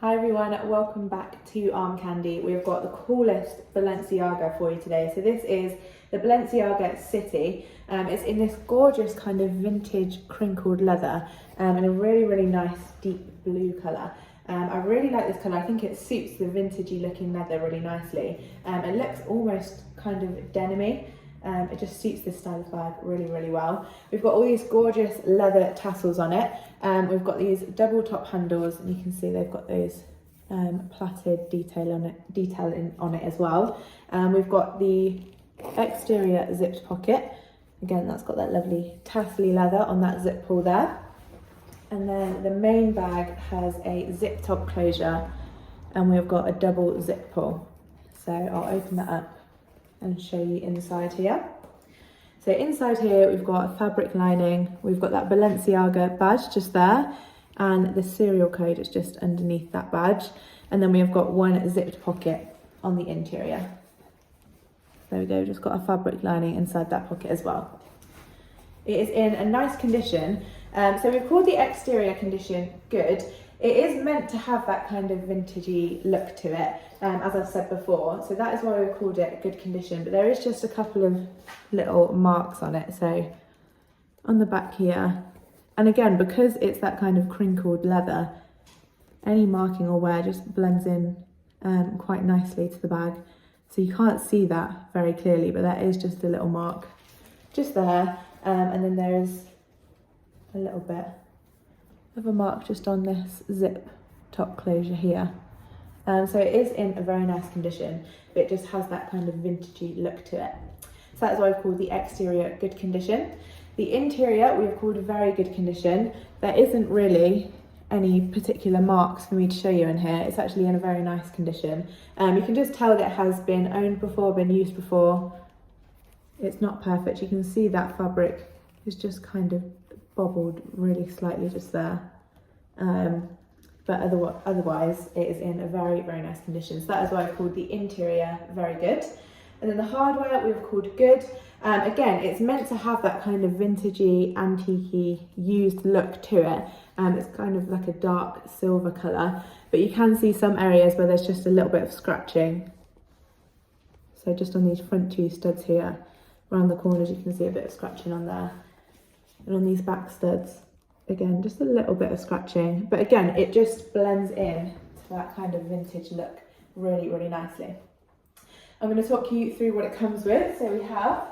Hi everyone, welcome back to Armcandy. We've got the coolest Balenciaga for you today. So this is the Balenciaga City. It's in this gorgeous kind of vintage crinkled leather in a really nice deep blue colour. I really like this colour. I think it suits the vintagey looking leather really nicely. It looks almost kind of denim-y. It just suits this style of bag really well. We've got all these gorgeous leather tassels on it. We've got these double top handles, and you can see they've got those plaited detail on it as well. We've got the exterior zipped pocket. Again, that's got that lovely tassely leather on that zip pull there. And then the main bag has a zip top closure, and we've got a double zip pull. So I'll open that up and show you inside here. So inside here we've got a fabric lining, we've got that Balenciaga badge just there, and the serial code is just underneath that badge, and then we've got one zipped pocket on the interior. There we go, just got a fabric lining inside that pocket as well. It is in a nice condition, so we've called the exterior condition good. It is meant to have that kind of vintagey look to it, as I've said before, so that is why we've called it good condition, but there is just a couple of little marks on it, so on the back here, and again, because it's that kind of crinkled leather, any marking or wear just blends in quite nicely to the bag, so you can't see that very clearly, but that is just a little mark just there, and then there's a little bit of a mark just on this zip top closure here. So it is in a very nice condition, but it just has that kind of vintagey look to it. So that is why we've called the exterior good condition. The interior we've called very good condition. There isn't really any particular marks for me to show you in here. It's actually in a very nice condition. You can just tell that it has been owned before, been used before. It's not perfect. You can see that fabric is just kind of bobbled really slightly just there, but otherwise it is in a very nice condition, so that is why I've called the interior very good. And then the hardware we've called good. Again, it's meant to have that kind of vintagey, antique-y, used look to it. It's kind of like a dark silver colour, but you can see some areas where there's just a little bit of scratching. So just on these front two studs here, around the corners, you can see a bit of scratching on there. And on these back studs, again, just a little bit of scratching. But again, it just blends in to that kind of vintage look really nicely. I'm going to talk you through what it comes with. So we have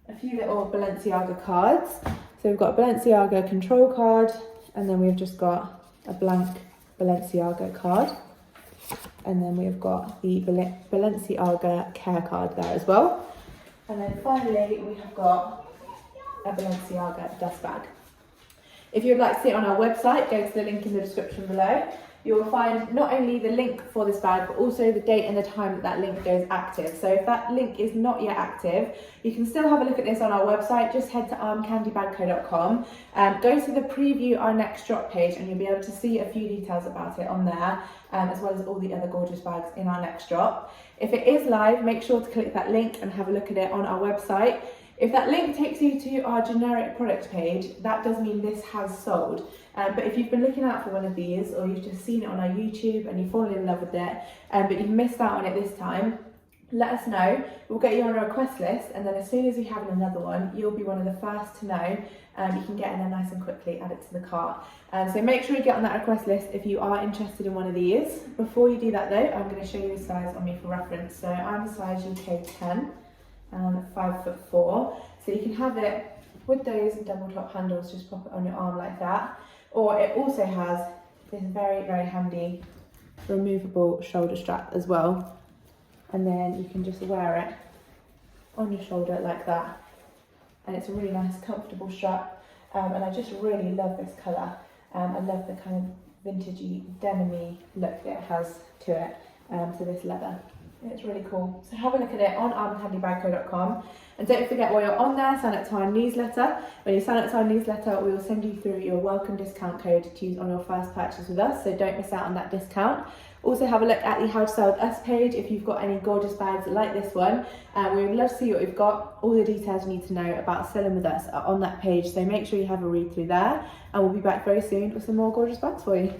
a few little Balenciaga cards. So we've got a Balenciaga control card, and then we've just got a blank Balenciaga card. And then we've got the Balenciaga care card there as well. And then finally, we have got a Balenciaga dust bag. If you would like to see it on our website, go to the link in the description below. You will find not only the link for this bag, but also the date and the time that link goes active. So if that link is not yet active, you can still have a look at this on our website. Just head to armcandybagco.com, go to the preview our next drop page, and you'll be able to see a few details about it on there, as well as all the other gorgeous bags in our next drop. If it is live, make sure to click that link and have a look at it on our website. If that link takes you to our generic product page, that does mean this has sold. But if you've been looking out for one of these, or you've just seen it on our YouTube and you've fallen in love with it, but you've missed out on it this time, let us know. We'll get you on a request list, and then as soon as we have another one, you'll be one of the first to know. You can get in there nice and quickly, add it to the cart. So make sure you get on that request list if you are interested in one of these. Before you do that though, I'm going to show you the size on me for reference. So I'm a size UK 10. 5'4", so you can have it with those double top handles, just pop it on your arm like that, or it also has this very handy removable shoulder strap as well, and then you can just wear it on your shoulder like that, and it's a really nice comfortable strap, and I just really love this colour. I love the kind of vintagey denim-y look that it has to it, to this leather. It's really cool. So have a look at it on armcandybagco.com, and don't forget, while you're on there, sign up to our newsletter. When you sign up to our newsletter, we will send you through your welcome discount code to use on your first purchase with us, so don't miss out on that discount. Also have a look at the How to Sell With Us page if you've got any gorgeous bags like this one. We would love to see what we've got. All the details you need to know about selling with us are on that page, so make sure you have a read through there, and we'll be back very soon with some more gorgeous bags for you.